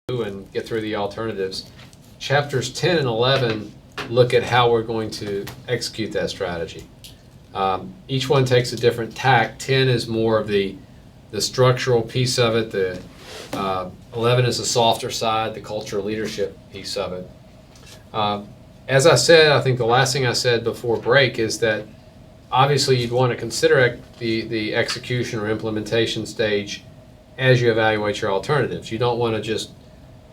and get through the alternatives. Chapters 10 and 11 look at how we're going to execute that strategy. Each one takes a different tack. 10 is more of the structural piece of it. The 11 is the softer side, the cultural leadership piece of it. As I said, I think the last thing I said before break is that obviously you'd want to consider the execution or implementation stage as you evaluate your alternatives. You don't want to just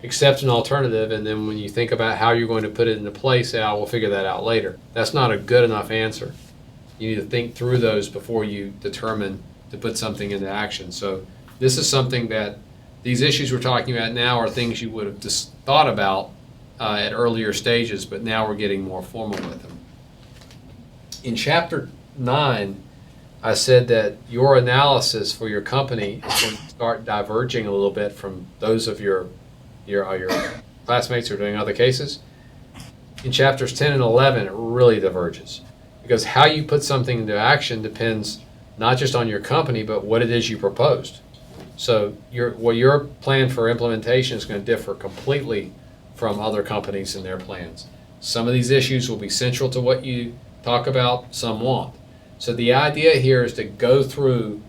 accept an alternative and then when you think about how you're going to put it into place, say, we'll figure that out later. That's not a good enough answer. You need to think through those before you determine to put something into action. So this is something that these issues we're talking about now are things you would have just thought about at earlier stages, but now we're getting more formal with them. In Chapter 9, I said that your analysis for your company is going to start diverging a little bit from those of your classmates who are doing other cases. In Chapters 10 and 11, it really diverges because how you put something into action depends not just on your company, but what it is you proposed. So your plan for implementation is going to differ completely from other companies and their plans. Some of these issues will be central to what you talk about, some won't. So the idea here is to go through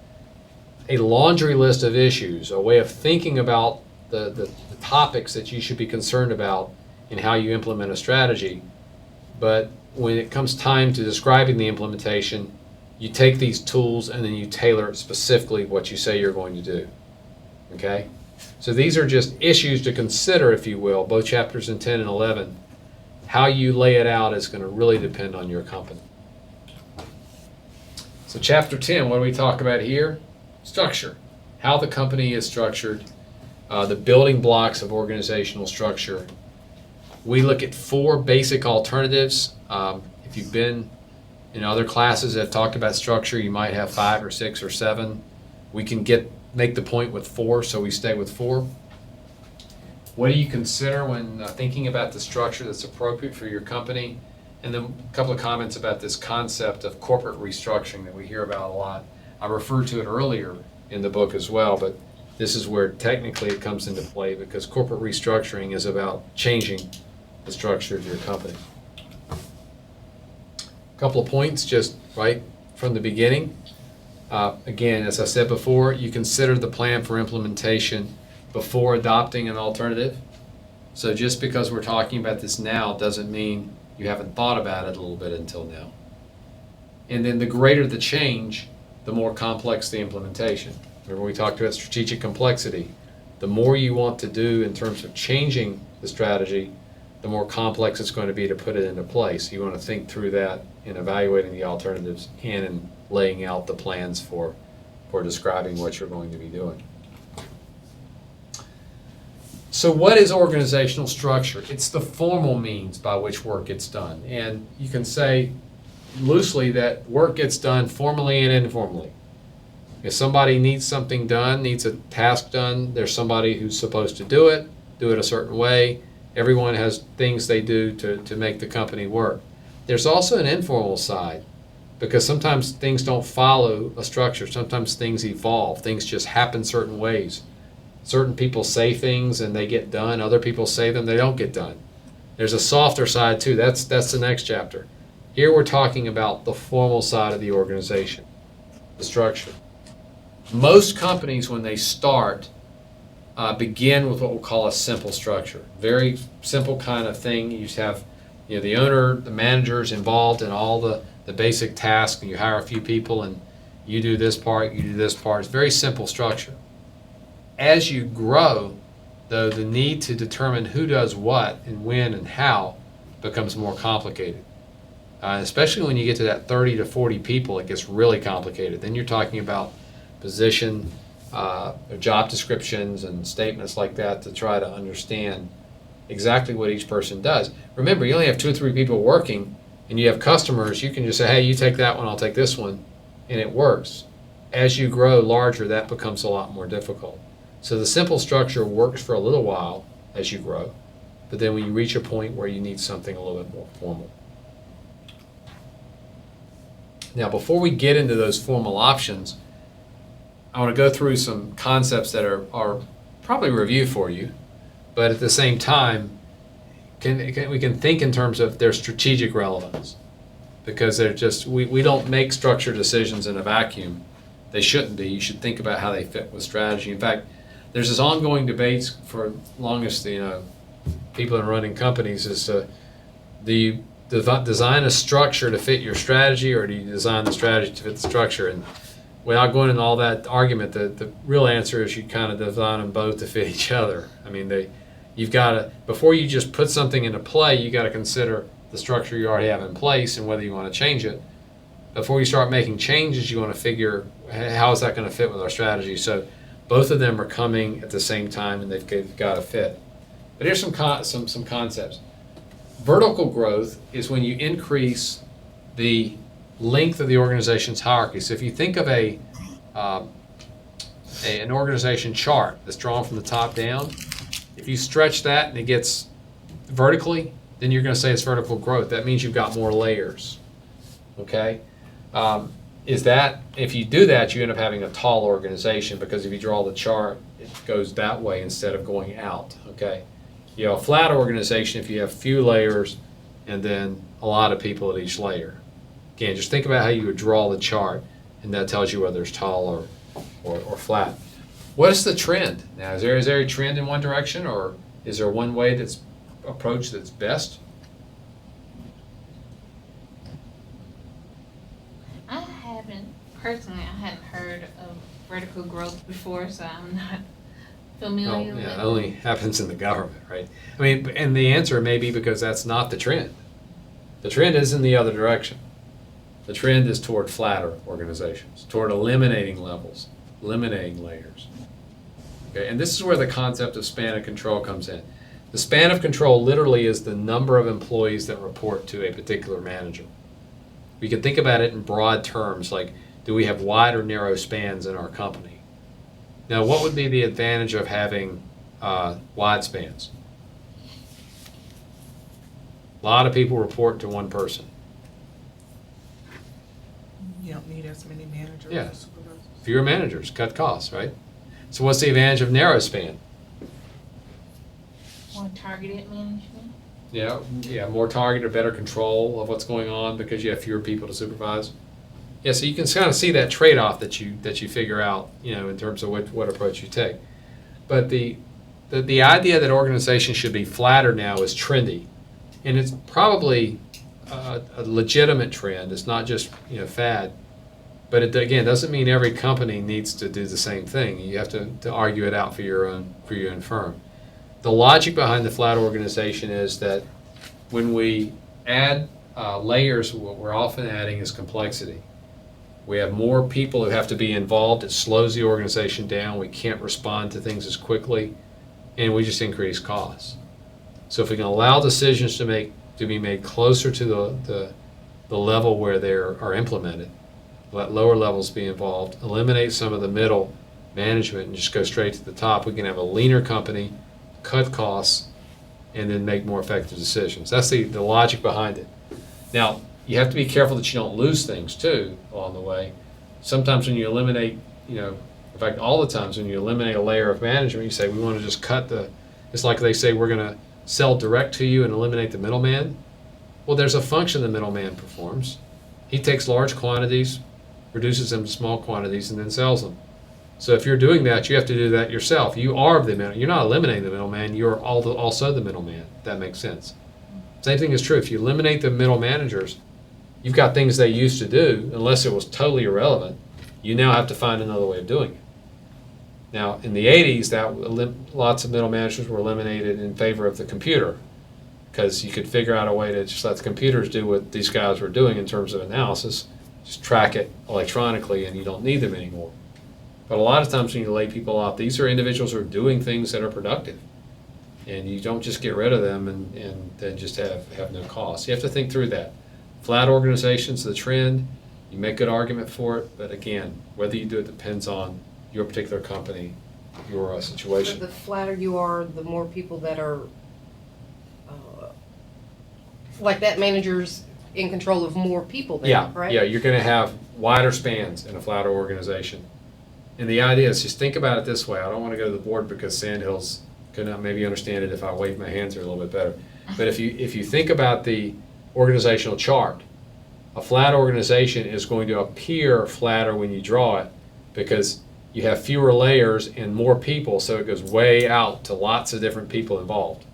a laundry list of issues, a way of thinking about the topics that you should be concerned about in how you implement a strategy. But when it comes time to describing the implementation, you take these tools and then you tailor it specifically what you say you're going to do. Okay? So these are just issues to consider, if you will, both chapters in 10 and 11. How you lay it out is going to really depend on your company. So chapter 10, what do we talk about here? Structure. How the company is structured, the building blocks of organizational structure. We look at 4 basic alternatives. If you've been in other classes that have talked about structure, you might have 5 or 6 or 7. We can make the point with 4, so we stay with 4. What do you consider when thinking about the structure that's appropriate for your company? And then a couple of comments about this concept of corporate restructuring that we hear about a lot. I referred to it earlier in the book as well, but this is where technically it comes into play because corporate restructuring is about changing the structure of your company. A couple of points just right from the beginning. Again, as I said before, you consider the plan for implementation before adopting an alternative. So just because we're talking about this now doesn't mean you haven't thought about it a little bit until now. And then the greater the change, the more complex the implementation. Remember we talked about strategic complexity. The more you want to do in terms of changing the strategy, the more complex it's going to be to put it into place. You want to think through that in evaluating the alternatives and in laying out the plans for describing what you're going to be doing. So what is organizational structure? It's the formal means by which work gets done. And you can say loosely that work gets done formally and informally. If somebody needs something done, needs a task done, there's somebody who's supposed to do it a certain way. Everyone has things they do to make the company work. There's also an informal side because sometimes things don't follow a structure. Sometimes things evolve. Things just happen certain ways. Certain people say things and they get done. Other people say them, they don't get done. There's a softer side too. That's the next chapter. Here we're talking about the formal side of the organization, the structure. Most companies, when they start, begin with what we'll call a simple structure. Very simple kind of thing. You just have the owner, the managers involved in all the basic tasks, and you hire a few people and you do this part, you do this part. It's a very simple structure. As you grow, though, the need to determine who does what and when and how becomes more complicated. Especially when you get to that 30 to 40 people, it gets really complicated. Then you're talking about position, job descriptions and statements like that to try to understand exactly what each person does. Remember, you only have 2 or 3 people working and you have customers. You can just say, hey, you take that one, I'll take this one, and it works. As you grow larger, that becomes a lot more difficult. So the simple structure works for a little while as you grow, but then when you reach a point where you need something a little bit more formal. Now, before we get into those formal options, I want to go through some concepts that are probably review for you. but at the same time, we can think in terms of their strategic relevance, because they're just, we don't make structured decisions in a vacuum. They shouldn't be. You should think about how they fit with strategy. In fact, there's this ongoing debates for longest, people in running companies is do you design a structure to fit your strategy, or do you design the strategy to fit the structure? And without going into all that argument, the real answer is you kind of design them both to fit each other. I mean, you've got to, before you just put something into play, you got to consider the structure you already have in place and whether you want to change it. Before you start making changes, you want to figure how is that going to fit with our strategy. So both of them are coming at the same time, and they've got to fit. But here's some concepts. Vertical growth is when you increase the length of the organization's hierarchy. So if you think of an organization chart that's drawn from the top down, if you stretch that and it gets vertically, then you're going to say it's vertical growth. That means you've got more layers. Okay? If you do that, you end up having a tall organization, because if you draw the chart, it goes that way instead of going out. Okay? You have a flat organization if you have few layers and then a lot of people at each layer. Again, just think about how you would draw the chart, and that tells you whether it's tall or flat. What is the trend? Now, is there a trend in one direction, or is there one way that's approach that's best? Personally, I hadn't heard of vertical growth before, so I'm not familiar with it. It only happens in the government, right? I mean, and the answer may be because that's not the trend. The trend is in the other direction. The trend is toward flatter organizations, toward eliminating levels, eliminating layers. Okay, and this is where the concept of span of control comes in. The span of control literally is the number of employees that report to a particular manager. We can think about it in broad terms, like, do we have wide or narrow spans in our company? Now, what would be the advantage of having wide spans? A lot of people report to one person. You don't need as many managers. Yeah, fewer managers, cut costs, right? So what's the advantage of narrow span? More targeted management. Yeah, more targeted, better control of what's going on because you have fewer people to supervise. Yeah, so you can kind of see that trade-off that you figure out, in terms of what approach you take. But the idea that organizations should be flatter now is trendy, and it's probably a legitimate trend. It's not just fad. But it again doesn't mean every company needs to do the same thing. You have to argue it out for your own firm. The logic behind the flat organization is that when we add layers, what we're often adding is complexity. We have more people who have to be involved. It slows the organization down. We can't respond to things as quickly, and we just increase costs. So if we can allow decisions to be made closer to the level where they are implemented, let lower levels be involved, eliminate some of the middle management, and just go straight to the top, we can have a leaner company, cut costs, and then make more effective decisions. That's the logic behind it. Now, you have to be careful that you don't lose things too along the way. Sometimes when you eliminate, in fact, all the times when you eliminate a layer of management, you say we want to just cut it's like they say we're going to sell direct to you and eliminate the middleman. Well, there's a function the middleman performs. He takes large quantities, reduces them to small quantities, and then sells them. So if you're doing that, you have to do that yourself. You are the middleman. You're not eliminating the middleman. You're also the middleman. If that makes sense. Same thing is true. If you eliminate the middle managers, you've got things they used to do, unless it was totally irrelevant, you now have to find another way of doing it. Now, in the 80s, lots of middle managers were eliminated in favor of the computer, because you could figure out a way to just let the computers do what these guys were doing in terms of analysis, just track it electronically, and you don't need them anymore. But a lot of times when you lay people off, these are individuals who are doing things that are productive. And you don't just get rid of them and then just have no cost. You have to think through that. Flat organizations, the trend, you make good argument for it, but again, whether you do it depends on your particular company, your situation. So the flatter you are, the more people that are, like that manager's in control of more people then, right? Yeah, you're going to have wider spans in a flatter organization. And the idea is just think about it this way. I don't want to go to the board because Sandhills could not maybe understand it if I waved my hands here a little bit better. But if you think about the organizational chart, a flat organization is going to appear flatter when you draw it because you have fewer layers and more people, so it goes way out to lots of different people involved.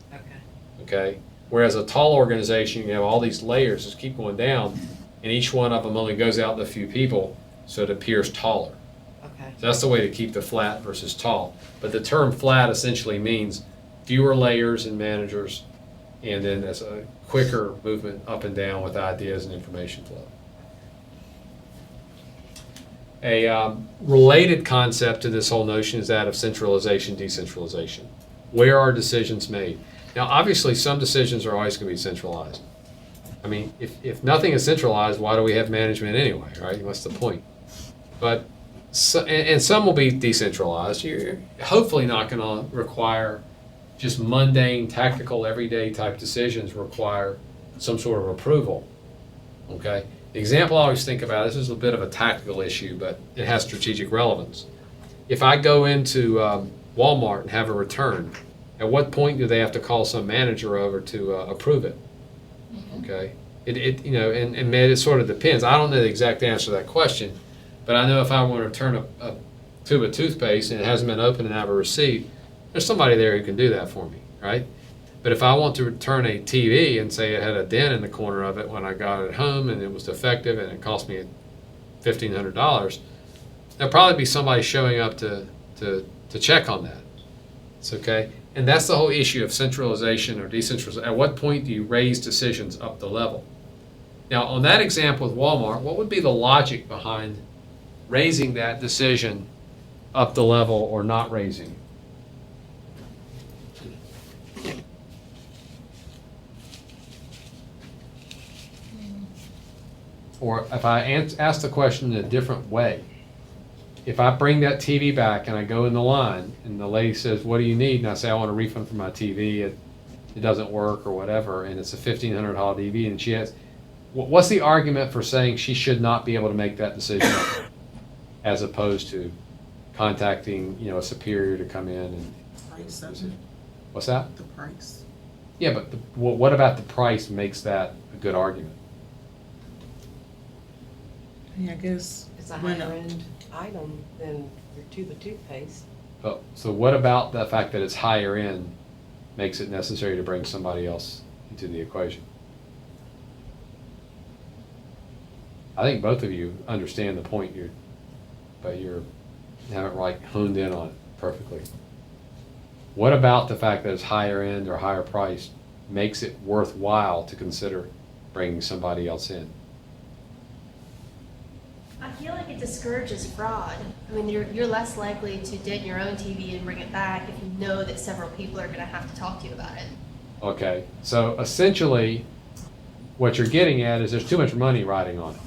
Okay? Whereas a tall organization, you have all these layers just keep going down, and each one of them only goes out to a few people, so it appears taller. Okay. So that's the way to keep the flat versus tall. But the term flat essentially means fewer layers and managers, and then there's a quicker movement up and down with ideas and information flow. A related concept to this whole notion is that of centralization, decentralization. Where are decisions made? Now, obviously, some decisions are always going to be centralized. I mean, if nothing is centralized, why do we have management anyway, right? What's the point? But and some will be decentralized. You're hopefully not going to require just mundane, tactical, everyday type decisions require some sort of approval. Okay? The example I always think about, this is a bit of a tactical issue, but it has strategic relevance. If I go into Walmart and have a return, at what point do they have to call some manager over to approve it? Okay? It you know, and it sort of depends. I don't know the exact answer to that question, but I know if I want to return a tube of toothpaste and it hasn't been opened and I have a receipt, there's somebody there who can do that for me, right? But if I want to return a TV and say it had a dent in the corner of it when I got it home and it was defective and it cost me $1,500, there'll probably be somebody showing up to check on that. It's okay? And that's the whole issue of centralization or decentralization. At what point do you raise decisions up the level? Now, on that example with Walmart, what would be the logic behind raising that decision up the level or not raising? Or if I ask the question in a different way, if I bring that TV back and I go in the line and the lady says, what do you need? And I say, I want a refund for my TV. It doesn't work or whatever, and it's a $1,500 TV. And she has, what's the argument for saying she should not be able to make that decision as opposed to contacting, a superior to come in and... Price. What's that? The price. Yeah, but what about the price makes that a good argument? Yeah, I guess. It's a when higher end item than your tube of toothpaste. Oh, so what about the fact that it's higher end makes it necessary to bring somebody else into the equation? I think both of you understand the point but you haven't honed in on it perfectly. What about the fact that it's higher end or higher priced makes it worthwhile to consider bringing somebody else in? I feel like it discourages fraud. I mean, you're less likely to dent your own TV and bring it back if you know that several people are going to have to talk to you about it. Okay, so essentially what you're getting at is there's too much money riding on it,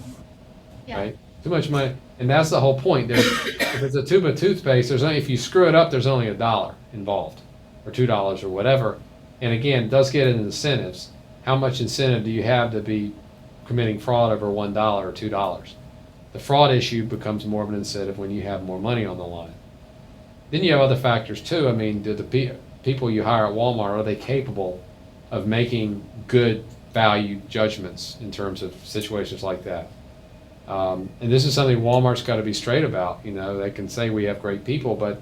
Yeah. right? Too much money, and that's the whole point. If it's a tube of toothpaste, if you screw it up, there's only $1 involved, or $2 or whatever. And again, it does get into incentives. How much incentive do you have to be committing fraud over $1 or $2? The fraud issue becomes more of an incentive when you have more money on the line. Then you have other factors too. I mean, do the people you hire at Walmart, are they capable of making good value judgments in terms of situations like that? And this is something Walmart's got to be straight about. They can say we have great people, but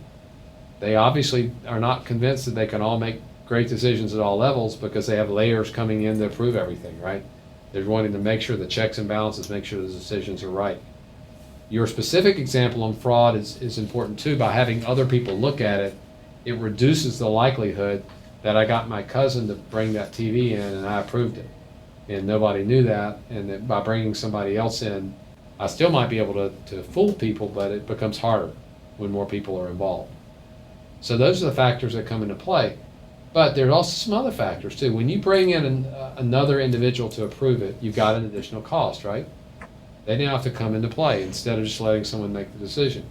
they obviously are not convinced that they can all make great decisions at all levels because they have layers coming in to approve everything, right? They're wanting to make sure the checks and balances, make sure the decisions are right. Your specific example on fraud is important too. By having other people look at it, it reduces the likelihood that I got my cousin to bring that TV in and I approved it. And nobody knew that, and that by bringing somebody else in, I still might be able to fool people, but it becomes harder when more people are involved. So those are the factors that come into play. But there are also some other factors too. When you bring in another individual to approve it, you've got an additional cost, right? They now have to come into play instead of just letting someone make the decision.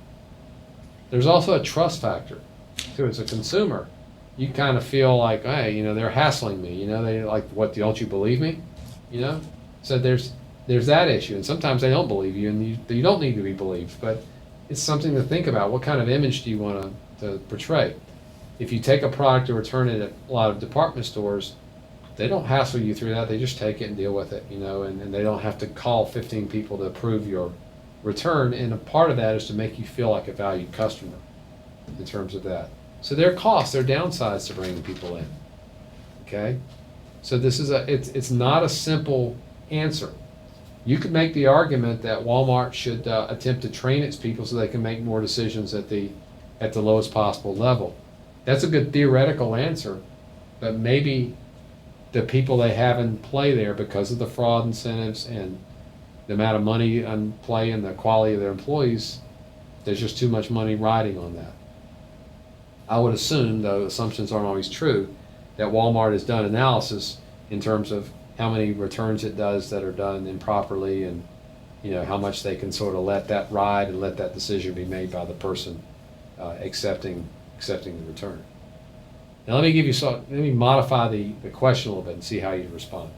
There's also a trust factor too. As a consumer, you kind of feel like, hey, they're hassling me. They like, what, don't you believe me? So there's that issue. And sometimes they don't believe you, and you don't need to be believed. But it's something to think about. What kind of image do you want to portray? If you take a product and return it at a lot of department stores, they don't hassle you through that. They just take it and deal with it, and they don't have to call 15 people to approve your return. And a part of that is to make you feel like a valued customer in terms of that. So there are costs, there are downsides to bringing people in. Okay? So this is it's not a simple answer. You could make the argument that Walmart should attempt to train its people so they can make more decisions at the lowest possible level. That's a good theoretical answer, but maybe the people they have in play there, because of the fraud incentives and the amount of money in play and the quality of their employees, there's just too much money riding on that. I would assume, though assumptions aren't always true, that Walmart has done analysis in terms of how many returns it does that are done improperly, and how much they can sort of let that ride and let that decision be made by the person accepting the return. Now let me modify the question a little bit and see how you respond.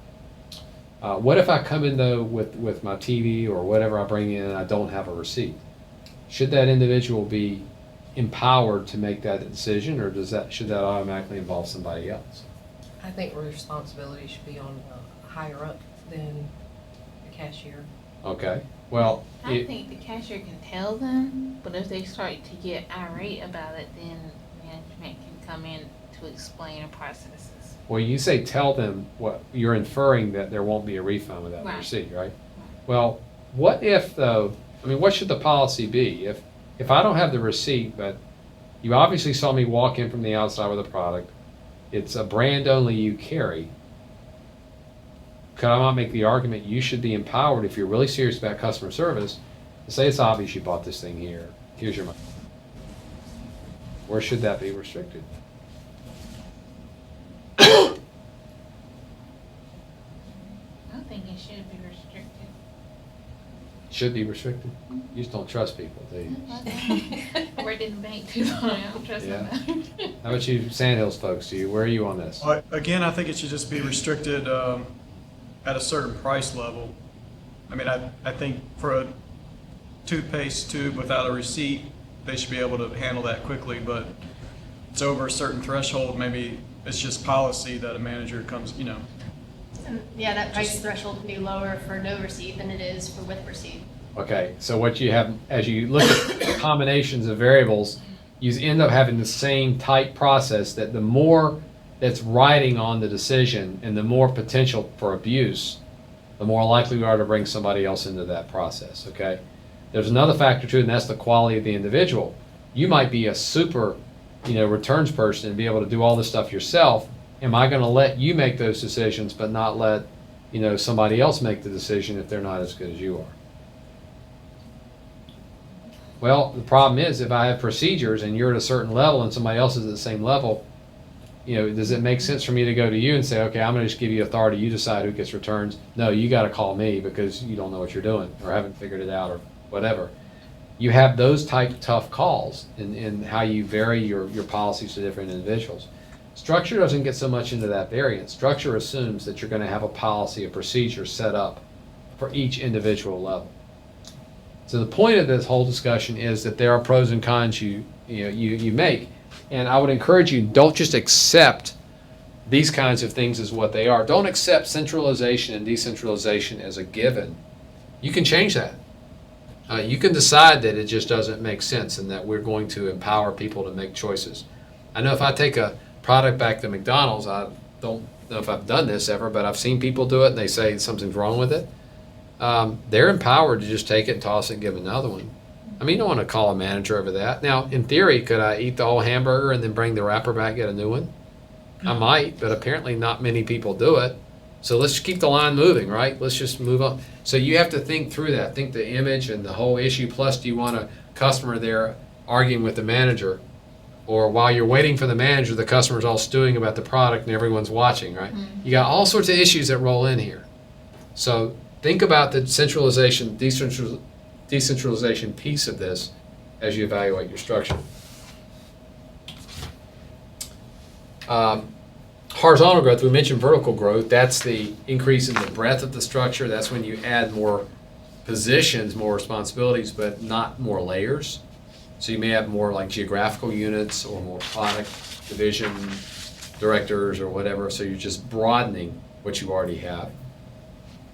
What if I come in though with my TV or whatever I bring in and I don't have a receipt? Should that individual be empowered to make that decision, or should that automatically involve somebody else? I think responsibility should be on higher up than the cashier. Okay. Well, I think the cashier can tell them, but if they start to get irate about it, then management can come in to explain the processes. well, you say tell them, what you're inferring that there won't be a refund without a Right. receipt, right? Well, what if though? I mean, what should the policy be if I don't have the receipt, but you obviously saw me walk in from the outside with a product, it's a brand only you carry. Could I not make the argument you should be empowered, if you're really serious about customer service, to say it's obvious you bought this thing here, here's your money? Or should that be restricted? I think it should be restricted. Should be restricted? You just don't trust people, do you? I worked in the bank too long, I don't trust Yeah. nobody. How about you Sandhills folks? Where are you on this? Again, I think it should just be restricted at a certain price level. I mean, I think for a toothpaste tube without a receipt, they should be able to handle that quickly, but it's over a certain threshold, maybe it's just policy that a manager comes, And yeah, that price threshold can be lower for no receipt than it is for with receipt. Okay, so what you have, as you look at combinations of variables, you end up having the same tight process, that the more that's riding on the decision and the more potential for abuse, the more likely we are to bring somebody else into that process, okay? There's another factor too, and that's the quality of the individual. You might be a super, returns person and be able to do all this stuff yourself. Am I going to let you make those decisions but not let, somebody else make the decision if they're not as good as you are? Well, the problem is, if I have procedures and you're at a certain level and somebody else is at the same level, does it make sense for me to go to you and say, okay, I'm going to just give you authority, you decide who gets returns? No, you got to call me because you don't know what you're doing or haven't figured it out or whatever. You have those type tough calls in how you vary your policies to different individuals. Structure doesn't get so much into that variance. Structure assumes that you're going to have a policy, a procedure set up for each individual level. So the point of this whole discussion is that there are pros and cons you make. And I would encourage you, don't just accept these kinds of things as what they are. Don't accept centralization and decentralization as a given. You can change that. You can decide that it just doesn't make sense and that we're going to empower people to make choices. I know if I take a product back to McDonald's, I don't know if I've done this ever, but I've seen people do it and they say something's wrong with it. They're empowered to just take it and toss it and give another one. I mean, you don't want to call a manager over that. Now, in theory, could I eat the whole hamburger and then bring the wrapper back and get a new one? I might, but apparently not many people do it. So let's keep the line moving, right? Let's just move on. So you have to think through that. Think the image and the whole issue. Plus, do you want a customer there arguing with the manager? Or while you're waiting for the manager, the customer's all stewing about the product and everyone's watching, right? Mm-hmm. You got all sorts of issues that roll in here. So think about the centralization, decentralization piece of this as you evaluate your structure. Horizontal growth, we mentioned vertical growth. That's the increase in the breadth of the structure. That's when you add more positions, more responsibilities, but not more layers. So you may have more like geographical units or more product division directors or whatever, so you're just broadening what you already have.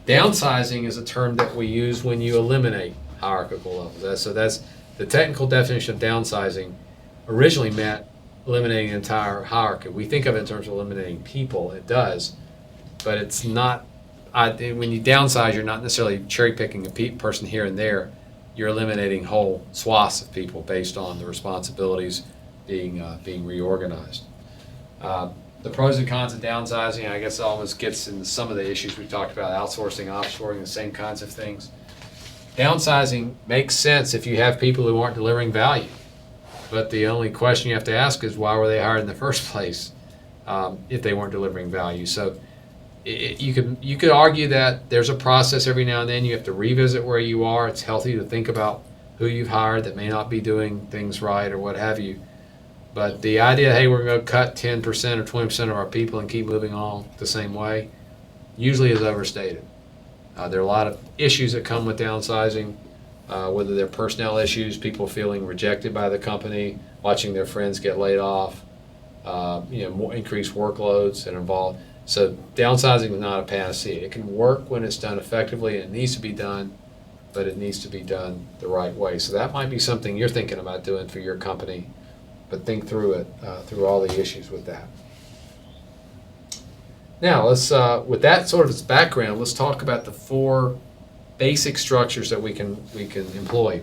Downsizing is a term that we use when you eliminate hierarchical levels. So that's the technical definition of downsizing. Originally meant eliminating the entire hierarchy. We think of it in terms of eliminating people. It does, but it's not. When you downsize, you're not necessarily cherry picking a person here and there. You're eliminating whole swaths of people based on the responsibilities being reorganized. The pros and cons of downsizing, I guess, almost gets into some of the issues we talked about: outsourcing, offshoring, the same kinds of things. Downsizing makes sense if you have people who aren't delivering value. But the only question you have to ask is, why were they hired in the first place if they weren't delivering value? So you could argue that there's a process every now and then. You have to revisit where you are. It's healthy to think about who you've hired that may not be doing things right or what have you. But the idea, hey, we're going to cut 10% or 20% of our people and keep moving on the same way, usually is overstated. There are a lot of issues that come with downsizing. Whether they're personnel issues, people feeling rejected by the company, watching their friends get laid off, more increased workloads that involve. So downsizing is not a panacea. It can work when it's done effectively, and it needs to be done, but it needs to be done the right way. So that might be something you're thinking about doing for your company, but think through it, through all the issues with that. Now, let's with that sort of as background, let's talk about the 4 basic structures that we can employ.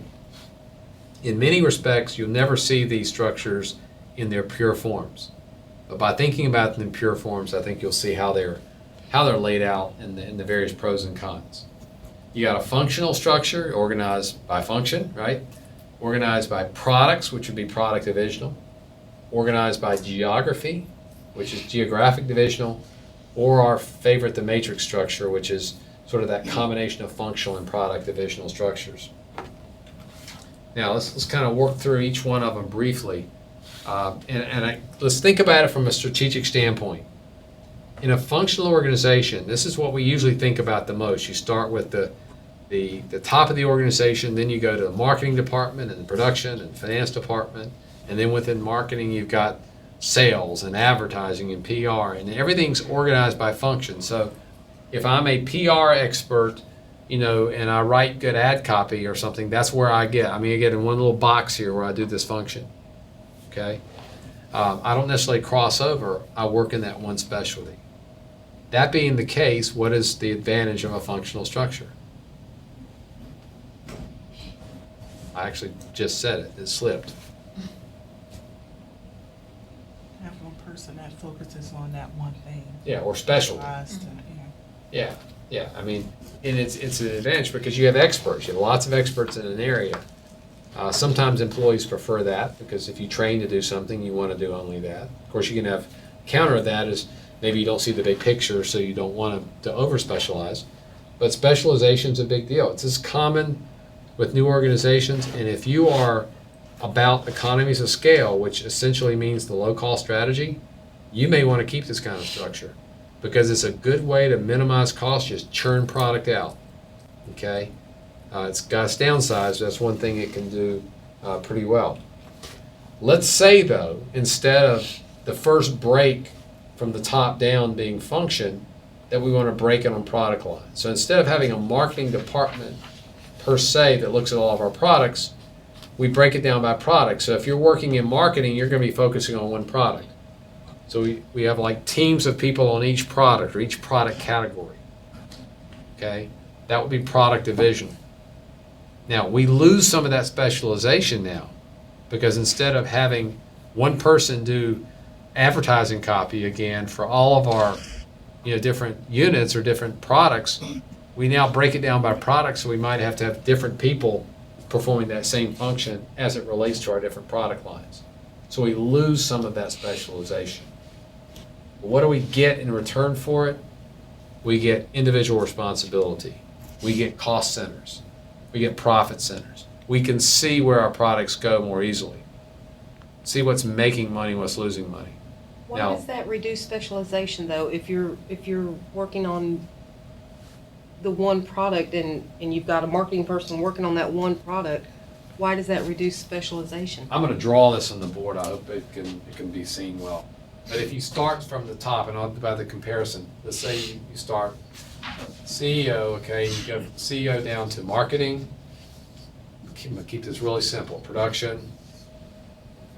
In many respects, you'll never see these structures in their pure forms. But by thinking about them in pure forms, I think you'll see how they're laid out in the various pros and cons. You got a functional structure organized by function, right? Organized by products, which would be product divisional. Organized by geography, which is geographic divisional. Or our favorite, the matrix structure, which is sort of that combination of functional and product divisional structures. Now let's kind of work through each one of them briefly, let's think about it from a strategic standpoint. In a functional organization, this is what we usually think about the most. You start with the top of the organization, then you go to the marketing department and the production and finance department, and then within marketing you've got sales and advertising and PR, and everything's organized by function. So if I'm a PR expert, and I write good ad copy or something, that's where I get in one little box here where I do this function. Okay? I don't necessarily cross over. I work in that one specialty. That being the case, what is the advantage of a functional structure? I actually just said it. It slipped. Have one person that focuses on that one thing. Yeah, or specialty. Otherwise, Yeah. I mean, and it's an advantage because you have experts. You have lots of experts in an area. Sometimes employees prefer that because if you train to do something, you want to do only that. Of course, you can have counter that is maybe you don't see the big picture, so you don't want to over specialize. But specialization is a big deal. It's as common with new organizations, and if you are about economies of scale, which essentially means the low-cost strategy, you may want to keep this kind of structure because it's a good way to minimize costs, just churn product out. Okay? It's got its downsides. That's one thing it can do pretty well. Let's say, though, instead of the first break from the top down being function, that we want to break it on product lines. So instead of having a marketing department per se that looks at all of our products, we break it down by product. So if you're working in marketing, you're going to be focusing on one product. So we have like teams of people on each product or each product category. Okay? That would be product division. Now, we lose some of that specialization now because instead of having one person do advertising copy again for all of our different units or different products, we now break it down by product, so we might have to have different people performing that same function as it relates to our different product lines. So we lose some of that specialization. What do we get in return for it? We get individual responsibility. We get cost centers. We get profit centers. We can see where our products go more easily. See what's making money, what's losing money. Why Now- does that reduce specialization though? If you're working on the one product and you've got a marketing person working on that one product, Why does that reduce specialization? I'm going to draw this on the board. I hope it can be seen well. But if you start from the top, and I'll do by the comparison, let's say you start CEO, okay, you go from CEO down to marketing. Keep this really simple: production,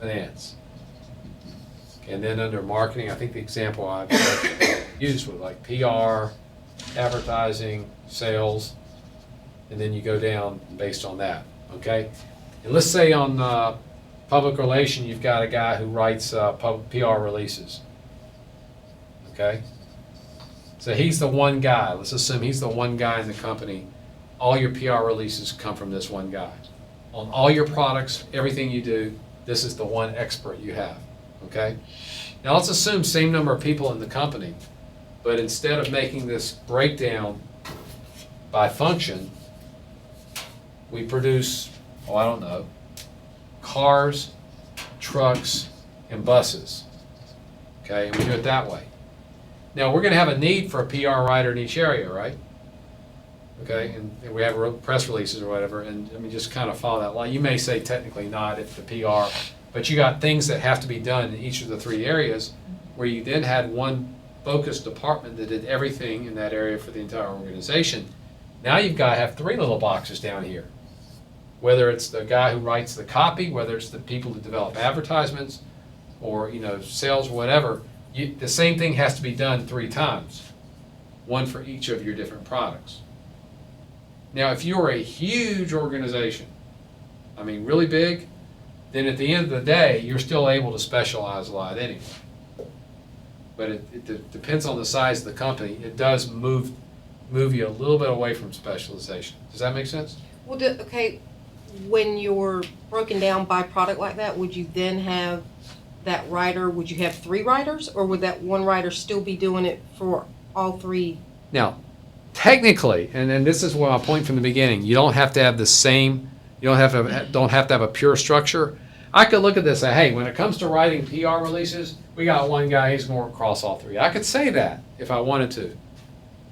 finance. And then under marketing, I think the example I've used was like PR, advertising, sales, and then you go down based on that, okay? And let's say on public relation, you've got a guy who writes PR releases, okay? So he's the one guy. Let's assume he's the one guy in the company. All your PR releases come from this one guy. On all your products, everything you do, this is the one expert you have. Okay? Now let's assume same number of people in the company, but instead of making this breakdown by function, we produce, oh, I don't know, cars, trucks, and buses. Okay, and we do it that way. Now we're going to have a need for a PR writer in each area, right? Okay, and we have press releases or whatever, and I mean, just kind of follow that line. You may say technically not if the PR, but you got things that have to be done in each of the three areas, where you then had one focused department that did everything in that area for the entire organization. Now you've got to have three little boxes down here. Whether it's the guy who writes the copy, whether it's the people who develop advertisements, or sales or whatever, the same thing has to be done 3 times, one for each of your different products. Now, if you're a huge organization, I mean really big, then at the end of the day, you're still able to specialize a lot anyway. But it depends on the size of the company. It does move you a little bit away from specialization. Does that make sense? Well, okay, when you're broken down by product like that, would you then have that writer, would you have 3 writers, or would that one writer still be doing it for all 3? Now, technically, and this is what I point from the beginning, you don't have to have the same, you don't have to have a pure structure. I could look at this and say, hey, when it comes to writing PR releases, we got one guy, he's going across all 3. I could say that if I wanted to.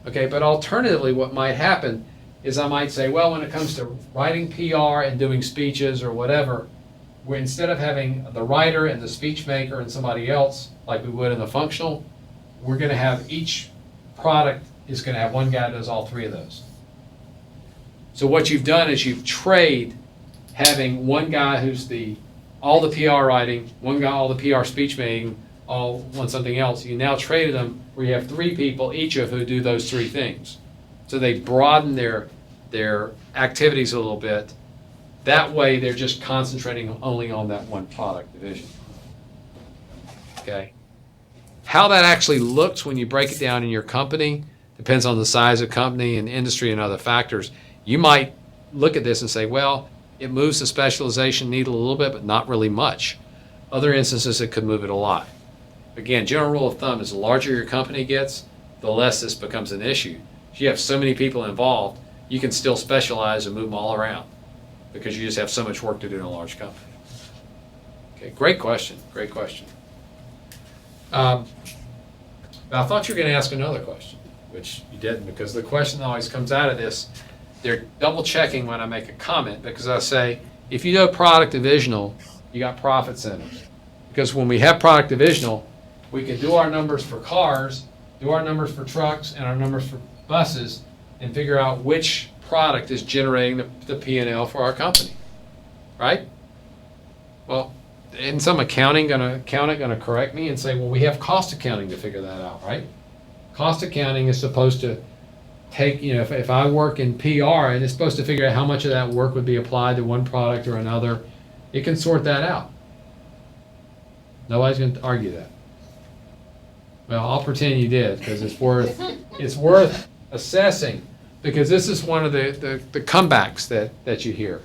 Okay, but alternatively, what might happen is I might say, well, when it comes to writing PR and doing speeches or whatever, instead of having the writer and the speech maker and somebody else, like we would in the functional, we're going to have each product is going to have one guy that does all 3 of those. So what you've done is you've traded having one guy who's all the PR writing, one guy all the PR speech making, all one something else. You now traded them where you have 3 people, each of who do those 3 things. So they broaden their activities a little bit. That way they're just concentrating only on that one product division. Okay? How that actually looks when you break it down in your company depends on the size of the company and industry and other factors. You might look at this and say, well, it moves the specialization needle a little bit, but not really much. Other instances, it could move it a lot. Again, general rule of thumb is the larger your company gets, the less this becomes an issue. If you have so many people involved, you can still specialize and move them all around because you just have so much work to do in a large company. Okay, great question, great question. But I thought you were going to ask another question, which you didn't, because the question that always comes out of this, they're double checking when I make a comment, because I say, if you do product divisional, you got profit centers. Because when we have product divisional, we can do our numbers for cars, do our numbers for trucks, and our numbers for buses, and figure out which product is generating the P&L for our company, right? Well, isn't some accountant gonna correct me and say, well, we have cost accounting to figure that out, right? Cost accounting is supposed to take, if I work in PR and it's supposed to figure out how much of that work would be applied to one product or another, it can sort that out. Nobody's going to argue that. Well, I'll pretend you did, because it's worth assessing, because this is one of the comebacks that you hear.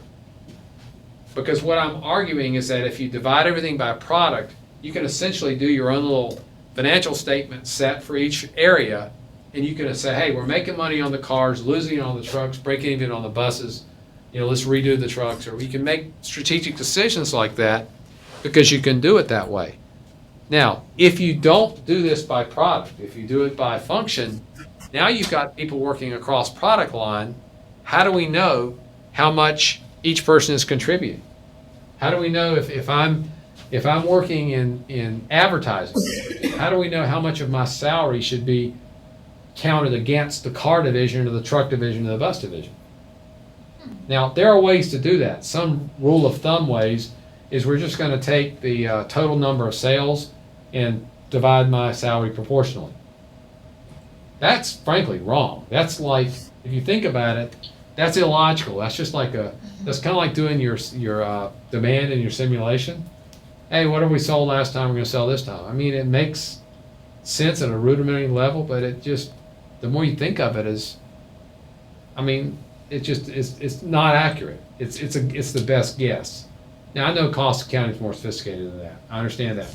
Because what I'm arguing is that if you divide everything by product, you can essentially do your own little financial statement set for each area, and you can say, hey, we're making money on the cars, losing on the trucks, breaking even on the buses, let's redo the trucks. Or you can make strategic decisions like that because you can do it that way. Now, if you don't do this by product, if you do it by function, now you've got people working across product line. How do we know how much each person is contributing? How do we know if I'm working in advertising, how do we know how much of my salary should be counted against the car division or the truck division or the bus division? Now, there are ways to do that. Some rule of thumb ways is we're just going to take the total number of sales and divide my salary proportionally. That's frankly wrong. That's like, if you think about it, that's illogical. That's just like that's kind of like doing your demand in your simulation. Hey, what have we sold last time? We're going to sell this time. I mean, it makes sense at a rudimentary level, but it just, the more you think of it as, I mean, it's not accurate. It's the best guess. Now, I know cost accounting is more sophisticated than that. I understand that.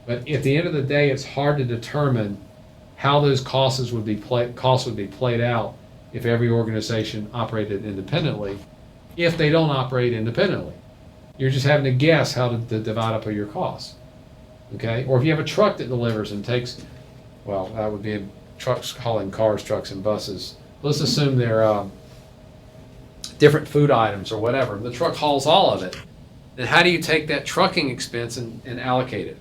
But at the end of the day, it's hard to determine how those costs would be played out if every organization operated independently, if they don't operate independently. You're just having to guess how to divide up your costs. Okay? Or if you have a truck that delivers and takes, well, that would be trucks hauling cars, trucks, and buses. Let's assume they're different food items or whatever. The truck hauls all of it. Then how do you take that trucking expense and allocate it?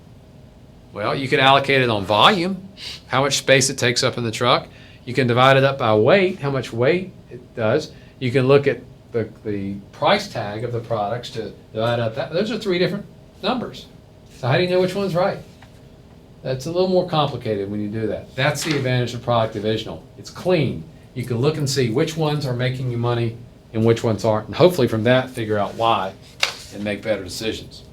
Well, you could allocate it on volume, how much space it takes up in the truck. You can divide it up by weight, how much weight it does. You can look at the price tag of the products to divide up that. Those are three different numbers. So how do you know which one's right? That's a little more complicated when you do that. That's the advantage of product divisional. It's clean. You can look and see which ones are making you money and which ones aren't. And hopefully from that, figure out why and make better decisions.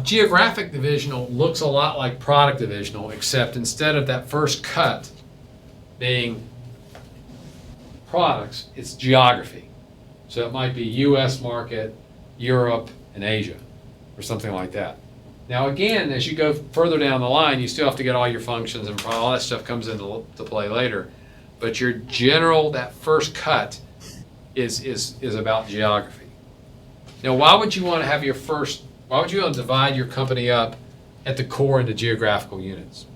Geographic divisional looks a lot like product divisional, except instead of that first cut being products, it's geography. So it might be US market, Europe, and Asia, or something like that. Now again, as you go further down the line, you still have to get all your functions and all that stuff comes into play later. But your general, that first cut is about geography. Now why would you want to have why would you want to divide your company up at the core into geographical units?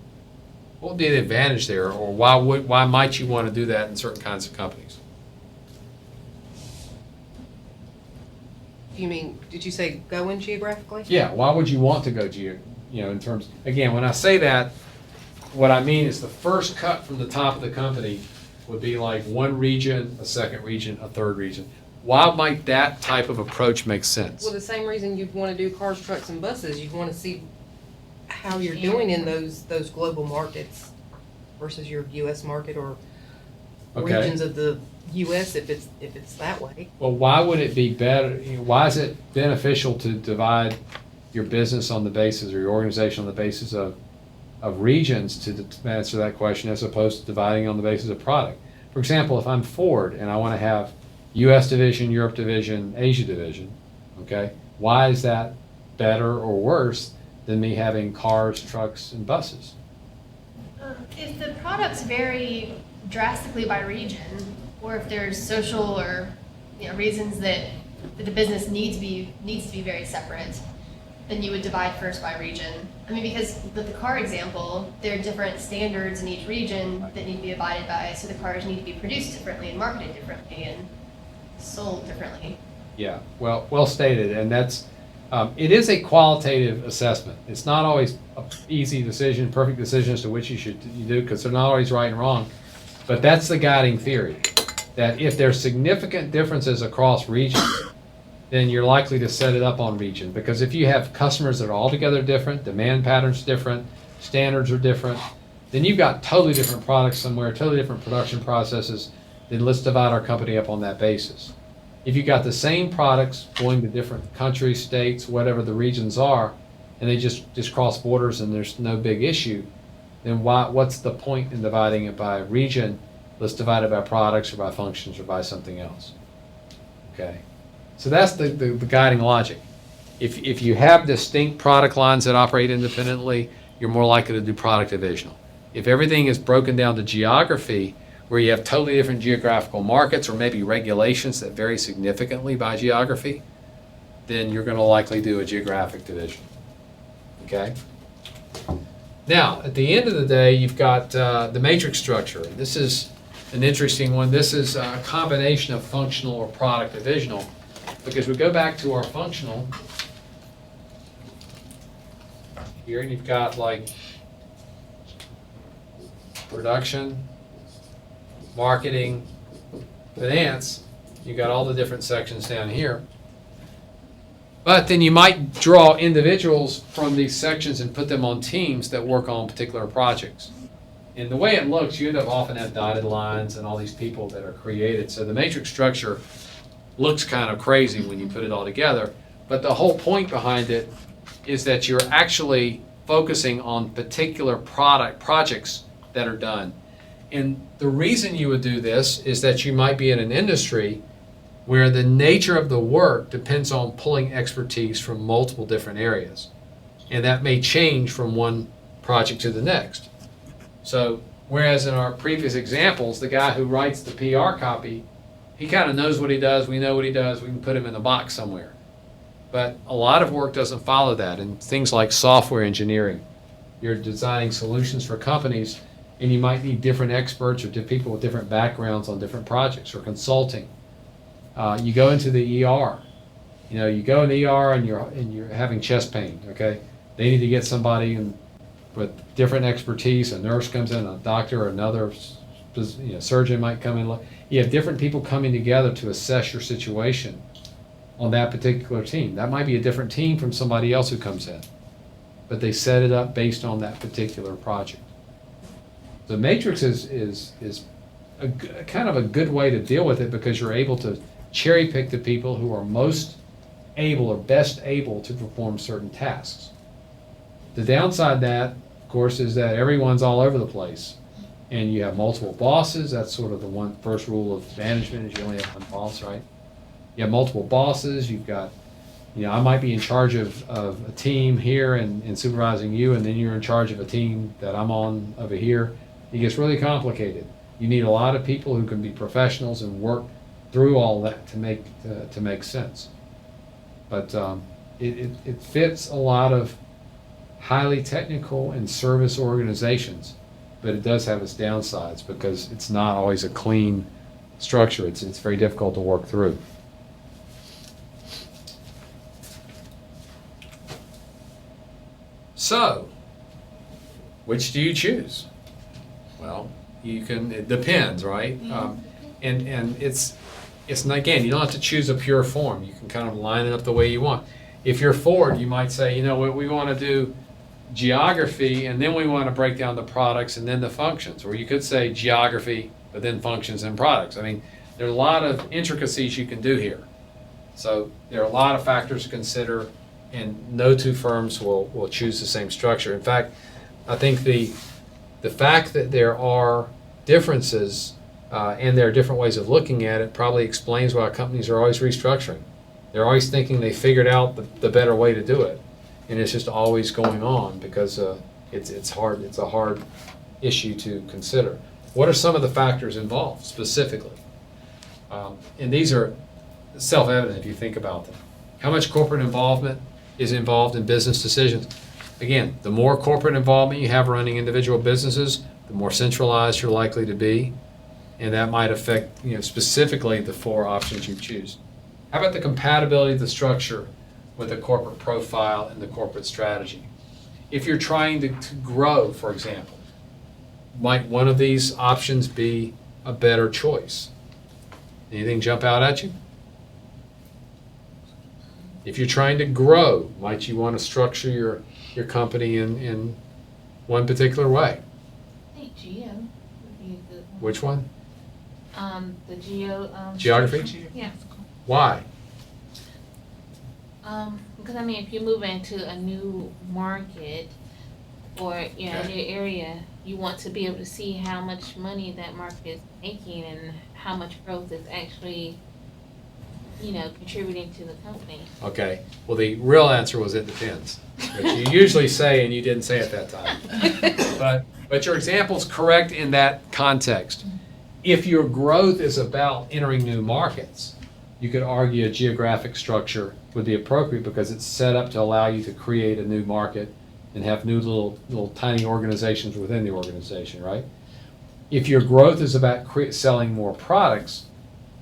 What would be the advantage there, or why might you want to do that in certain kinds of companies? You mean, did you say go in geographically? Yeah, why would you want to go in terms, again, when I say that, what I mean is the first cut from the top of the company would be like one region, a second region, a third region. Why might that type of approach make sense? Well, the same reason you'd want to do cars, trucks, and buses. You'd want to see how you're doing in those global markets versus your U.S. market or regions of the U.S. if it's that way. Well, why would it be better? Why is it beneficial to divide your business on the basis, or your organization on the basis of regions to answer that question, as opposed to dividing on the basis of product? For example, if I'm Ford and I want to have U.S. division, Europe division, Asia division, okay? Why is that better or worse than me having cars, trucks, and buses? If the products vary drastically by region, or if there's social or reasons that the business needs to be very separate, then you would divide first by region. I mean, because with the car example, there are different standards in each region that need to be abided by, so the cars need to be produced differently and marketed differently and sold differently. Yeah, well stated, and that's it is a qualitative assessment. It's not always an easy decision, perfect decision as to which you do, because they're not always right and wrong. But that's the guiding theory, that if there's significant differences across regions, then you're likely to set it up on region. Because if you have customers that are altogether different, demand patterns different, standards are different, then you've got totally different products somewhere, totally different production processes. Then let's divide our company up on that basis. If you've got the same products going to different countries, states, whatever the regions are, and they just cross borders and there's no big issue, then what's the point in dividing it by region? Let's divide it by products or by functions or by something else. Okay? So that's the guiding logic. If you have distinct product lines that operate independently, you're more likely to do product divisional. If everything is broken down to geography, where you have totally different geographical markets or maybe regulations that vary significantly by geography, then you're going to likely do a geographic division. Okay? Now, at the end of the day, you've got the matrix structure. This is an interesting one. This is a combination of functional or product divisional, because we go back to our functional here, and you've got like production, marketing, finance. You got all the different sections down here. But then you might draw individuals from these sections and put them on teams that work on particular projects. And the way it looks, you end up often have dotted lines and all these people that are created. So the matrix structure looks kind of crazy when you put it all together. But the whole point behind it is that you're actually focusing on particular projects that are done. And the reason you would do this is that you might be in an industry where the nature of the work depends on pulling expertise from multiple different areas. And that may change from one project to the next. So, whereas in our previous examples, the guy who writes the PR copy, he kind of knows what he does, we know what he does, we can put him in a box somewhere. But a lot of work doesn't follow that, and things like software engineering. You're designing solutions for companies, and you might need different experts or people with different backgrounds on different projects, or consulting. You go into the ER. You know, you go in the ER and you're having chest pain. Okay, they need to get somebody with different expertise. A nurse comes in, a doctor, or another surgeon might come in. You have different people coming together to assess your situation on that particular team. That might be a different team from somebody else who comes in, but they set it up based on that particular project. The matrix is a kind of a good way to deal with it, because you're able to cherry pick the people who are most able or best able to perform certain tasks. The downside of that, of course, is that everyone's all over the place, and you have multiple bosses. That's sort of the first rule of management, is you only have one boss, right? You have multiple bosses. You've got, I might be in charge of a team here and supervising you, and then you're in charge of a team that I'm on over here. It gets really complicated. You need a lot of people who can be professionals and work through all that to make sense. But it fits a lot of highly technical and service organizations, but it does have its downsides, because it's not always a clean structure. It's very difficult to work through. So, which do you choose? Well, it depends, right? And it's not, again, you don't have to choose a pure form. You can kind of line it up the way you want. If you're Ford, you might say, we want to do geography, and then we want to break down the products and then the functions. Or you could say geography, but then functions and products. I mean, there are a lot of intricacies you can do here. So there are a lot of factors to consider, and no two firms will choose the same structure. In fact, I think the fact that there are differences and there are different ways of looking at it probably explains why companies are always restructuring. They're always thinking they figured out the better way to do it, and it's just always going on, because it's hard. It's a hard issue to consider. What are some of the factors involved specifically? And these are self-evident if you think about them. How much corporate involvement is involved in business decisions? Again, the more corporate involvement you have running individual businesses, the more centralized you're likely to be, and that might affect, specifically the four options you choose. How about the compatibility of the structure with the corporate profile and the corporate strategy? If you're trying to grow, for example, might one of these options be a better choice? Anything jump out at you? If you're trying to grow, might you want to structure your company in one particular way? I think geo would be a good one. Which one? The Geography? Yeah. Why? Because if you move into a new market or a new area, you want to be able to see how much money that market is making and how much growth is actually, contributing to the company. Okay. Well, the real answer was it depends, which you usually say, and you didn't say it that time. But your example's correct in that context. If your growth is about entering new markets, you could argue a geographic structure would be appropriate, because it's set up to allow you to create a new market and have new little tiny organizations within the organization, right? If your growth is about selling more products,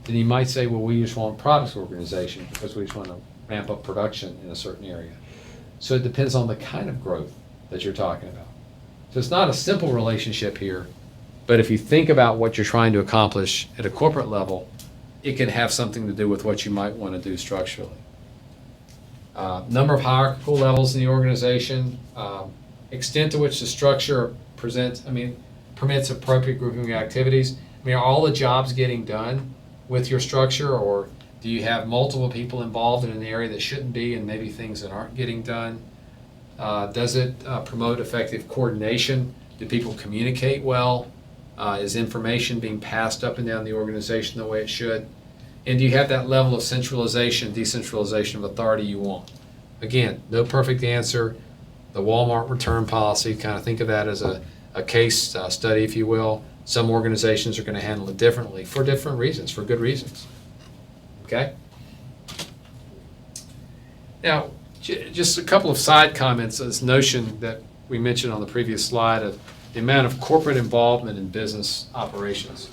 then you might say, well, we just want products organization because we just want to ramp up production in a certain area. So it depends on the kind of growth that you're talking about. So it's not a simple relationship here, but if you think about what you're trying to accomplish at a corporate level, it can have something to do with what you might want to do structurally. Number of hierarchical levels in the organization, extent to which the structure permits appropriate grouping of activities. I mean, are all the jobs getting done with your structure, or do you have multiple people involved in an area that shouldn't be and maybe things that aren't getting done? Does it promote effective coordination? Do people communicate well? Is information being passed up and down the organization the way it should? And do you have that level of centralization, decentralization of authority you want? Again, no perfect answer. The Walmart return policy, kind of think of that as a case study, if you will. Some organizations are going to handle it differently for different reasons, for good reasons. Okay? Now, just a couple of side comments on this notion that we mentioned on the previous slide of the amount of corporate involvement in business operations.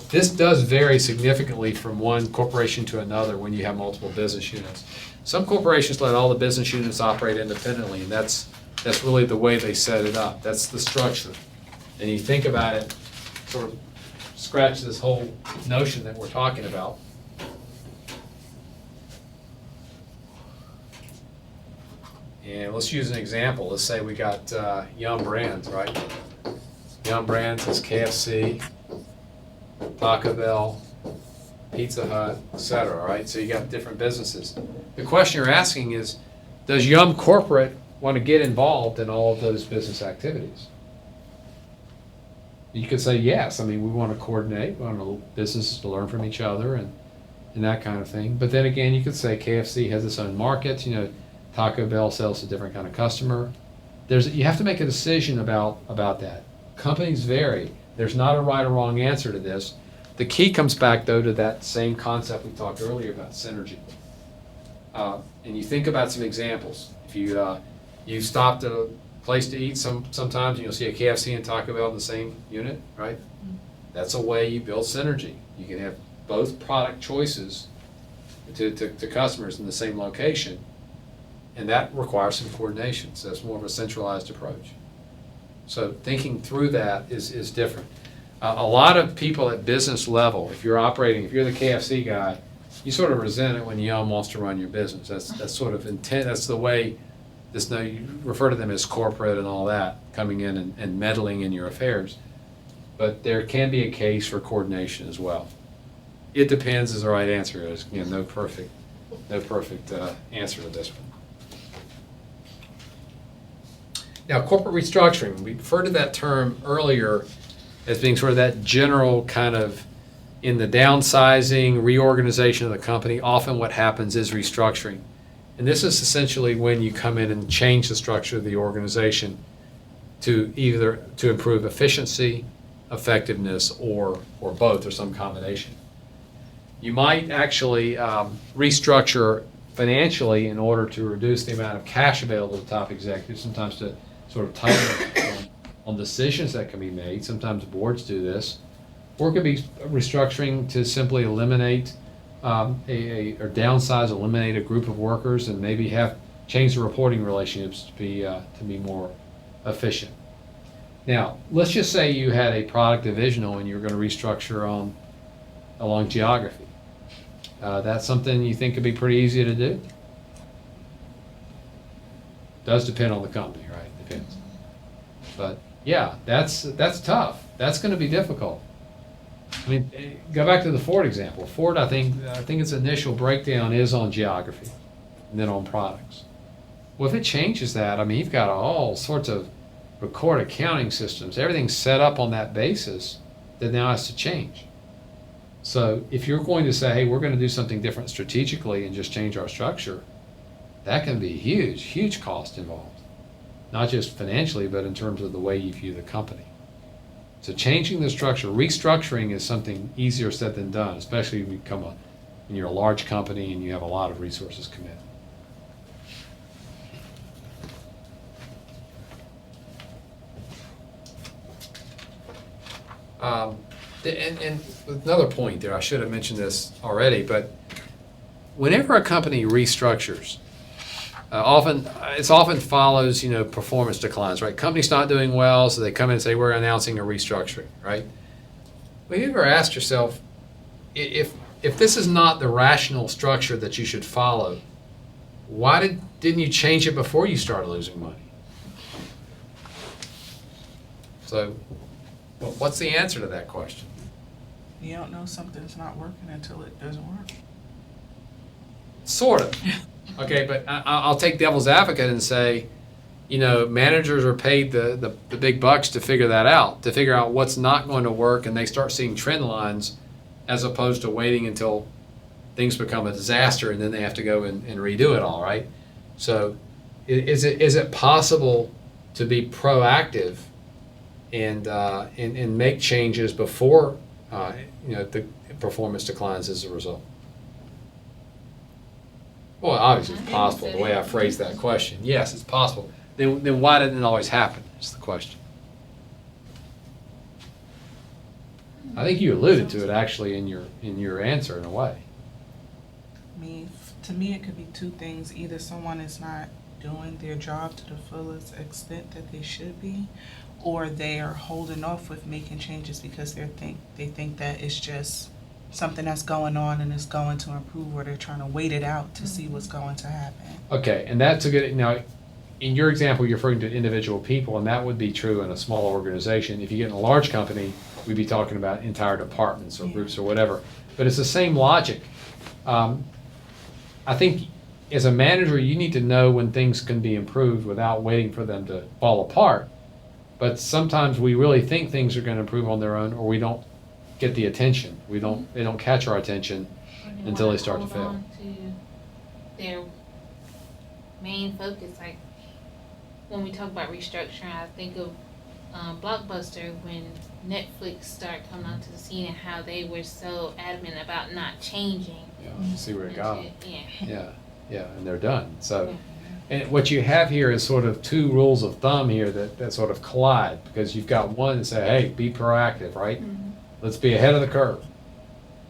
This does vary significantly from one corporation to another when you have multiple business units. Some corporations let all the business units operate independently, and that's really the way they set it up. That's the structure. And you think about it, sort of scratch this whole notion that we're talking about. And let's use an example. Let's say we got Yum Brands, right? Yum Brands is KFC, Taco Bell, Pizza Hut, etc., right? So you got different businesses. The question you're asking is, does Yum Corporate want to get involved in all of those business activities? You could say yes. I mean, we want to coordinate. We want businesses to learn from each other and that kind of thing. But then again, you could say KFC has its own market. You know, Taco Bell sells to a different kind of customer. You have to make a decision about that. Companies vary. There's not a right or wrong answer to this. The key comes back, though, to that same concept we talked earlier about synergy. And you think about some examples. If you stopped at a place to eat sometimes, and you'll see a KFC and Taco Bell in the same unit, right? That's a way you build synergy. You can have both product choices to customers in the same location, and that requires some coordination. So that's more of a centralized approach. So thinking through that is different. A lot of people at business level, if you're the KFC guy, you sort of resent it when Yum wants to run your business. That's sort of intent. That's the way you refer to them as corporate and all that, coming in and meddling in your affairs. But there can be a case for coordination as well. It depends is the right answer. There's no perfect answer to this one. Now, corporate restructuring, we referred to that term earlier as being sort of that general kind of, in the downsizing, reorganization of the company, often what happens is restructuring. And this is essentially when you come in and change the structure of the organization to improve efficiency, effectiveness, or both, or some combination. You might actually restructure financially in order to reduce the amount of cash available to top executives, sometimes to sort of tighten on decisions that can be made. Sometimes boards do this. Or it could be restructuring to simply eliminate or downsize, eliminate a group of workers, and maybe change the reporting relationships to be more efficient. Now, let's just say you had a product divisional and you were going to restructure along geography. That's something you think could be pretty easy to do? Does depend on the company, right? Depends. But yeah, that's tough. That's going to be difficult. I mean, go back to the Ford example. Ford, I think its initial breakdown is on geography and then on products. Well, if it changes that, I mean, you've got all sorts of record accounting systems. Everything's set up on that basis that now has to change. So if you're going to say, hey, we're going to do something different strategically and just change our structure, that can be huge, huge cost involved. Not just financially, but in terms of the way you view the company. So changing the structure, restructuring is something easier said than done, especially when you're a large company and you have a lot of resources committed. And another point there, I should have mentioned this already, but whenever a company restructures, it often follows, performance declines, right? Company's not doing well, so they come in and say, we're announcing a restructuring, right? Well, you ever asked yourself, if this is not the rational structure that you should follow, why didn't you change it before you started losing money? So, what's the answer to that question? You don't know something's not working until it doesn't work. Sort of. Okay, but I'll take devil's advocate and say, managers are paid the big bucks to figure that out, to figure out what's not going to work, and they start seeing trend lines as opposed to waiting until things become a disaster and then they have to go and redo it all, right? So is it possible to be proactive and make changes before the performance declines as a result? Well, obviously it's possible, the way I phrased that question. Yes, it's possible. Then why didn't it always happen, is the question. I think you alluded to it actually in your answer in a way. To me, it could be two things. Either someone is not doing their job to the fullest extent that they should be, or they are holding off with making changes because they think that it's just something that's going on and it's going to improve, or they're trying to wait it out to see what's going to happen. Okay, and that's a good, now, in your example, you're referring to individual people, and that would be true in a small organization. If you get in a large company, we'd be talking about entire departments or groups or whatever. But it's the same logic. I think as a manager, you need to know when things can be improved without waiting for them to fall apart. But sometimes we really think things are going to improve on their own, or we don't get the attention. They don't catch our attention until they start to fail. Hold on to their main focus. Like when we talk about restructuring, I think of Blockbuster when Netflix started coming onto the scene and how they were so adamant about not changing. Yeah, you see where it got them. Yeah. Yeah, and they're done. So, and what you have here is sort of two rules of thumb here that sort of collide, because you've got one that say, hey, be proactive, right? Mm-hmm. Let's be ahead of the curve.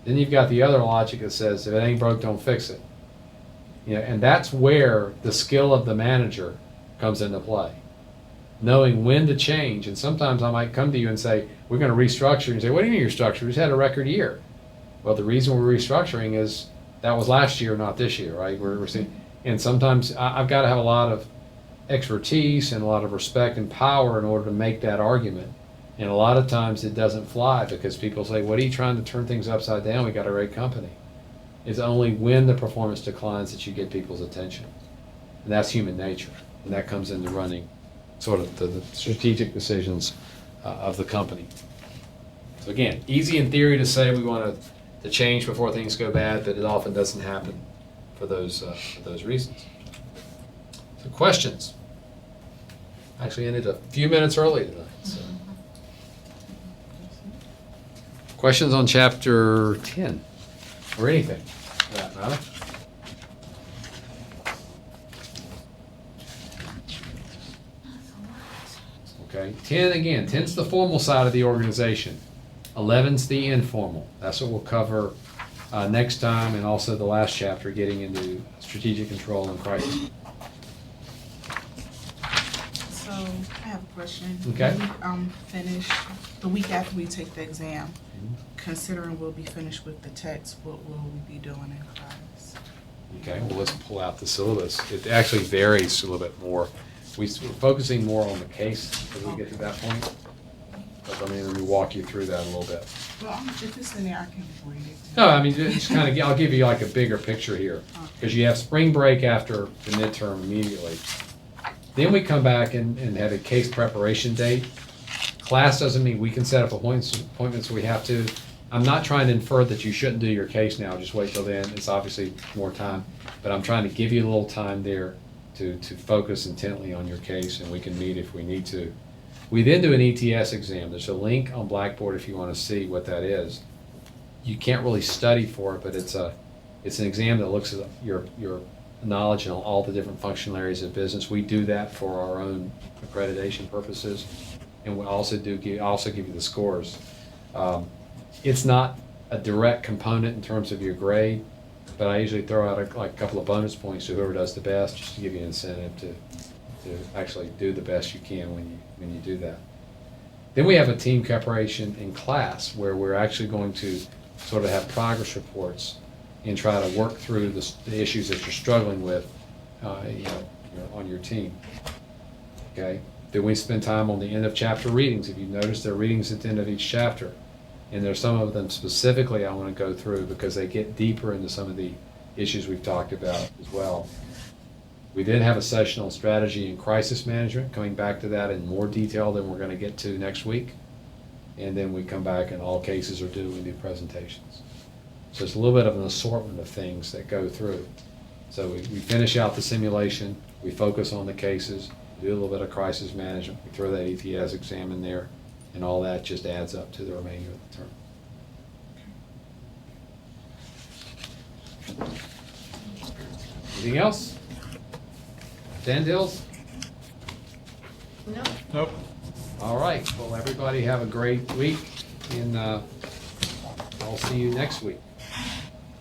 Then you've got the other logic that says, if it ain't broke, don't fix it. And that's where the skill of the manager comes into play. Knowing when to change. And sometimes I might come to you and say, we're going to restructure. And you say, what do you mean restructure? We just had a record year. Well, the reason we're restructuring is that was last year, not this year, right? We're seeing, and sometimes I've got to have a lot of expertise and a lot of respect and power in order to make that argument. And a lot of times it doesn't fly because people say, what are you trying to turn things upside down? We got a great company. It's only when the performance declines that you get people's attention. And that's human nature. And that comes into running sort of the strategic decisions of the company. So again, easy in theory to say we want to change before things go bad, but it often doesn't happen for those reasons. So questions? Actually ended a few minutes early tonight. So. Questions on chapter 10 or anything for that matter? Okay, 10 again, 10's the formal side of the organization. 11's the informal. That's what we'll cover next time, and also the last chapter, getting into strategic control and crisis. So I have a question. Okay. When we finish the week after we take the exam, considering we'll be finished with the text, what will we be doing in class? Okay, well, let's pull out the syllabus. It actually varies a little bit more. We're focusing more on the case as we get to that point. But let me walk you through that a little bit. Well, if it's in there, I can read it. No, I mean, just kind of, I'll give you like a bigger picture here. Because you have spring break after the midterm immediately. Then we come back and have a case preparation date. Class doesn't mean we can set up appointments we have to. I'm not trying to infer that you shouldn't do your case now, just wait till then. It's obviously more time. But I'm trying to give you a little time there to focus intently on your case, and we can meet if we need to. We then do an ETS exam. There's a link on Blackboard if you want to see what that is. You can't really study for it, but it's an exam that looks at your knowledge and all the different functional areas of business. We do that for our own accreditation purposes, and we also give you the scores It's not a direct component in terms of your grade, but I usually throw out a couple of bonus points to whoever does the best, just to give you an incentive to actually do the best you can when you do that. Then we have a team preparation in class where we're actually going to sort of have progress reports and try to work through the issues that you're struggling with on your team. Okay? Then we spend time on the end of chapter readings. If you notice, there are readings at the end of each chapter. And there's some of them specifically I want to go through because they get deeper into some of the issues we've talked about as well. We then have a session on strategy and crisis management, coming back to that in more detail than we're going to get to next week. And then we come back and all cases are due, we do presentations. So it's a little bit of an assortment of things that go through. So we finish out the simulation, we focus on the cases, do a little bit of crisis management, we throw that ETS exam in there, and all that just adds up to the remainder of the term. Anything else? Dandils? No. Nope. All right, well, everybody have a great week, and I'll see you next week.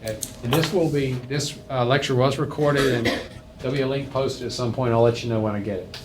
And this lecture was recorded, and there'll be a link posted at some point. I'll let you know when I get it.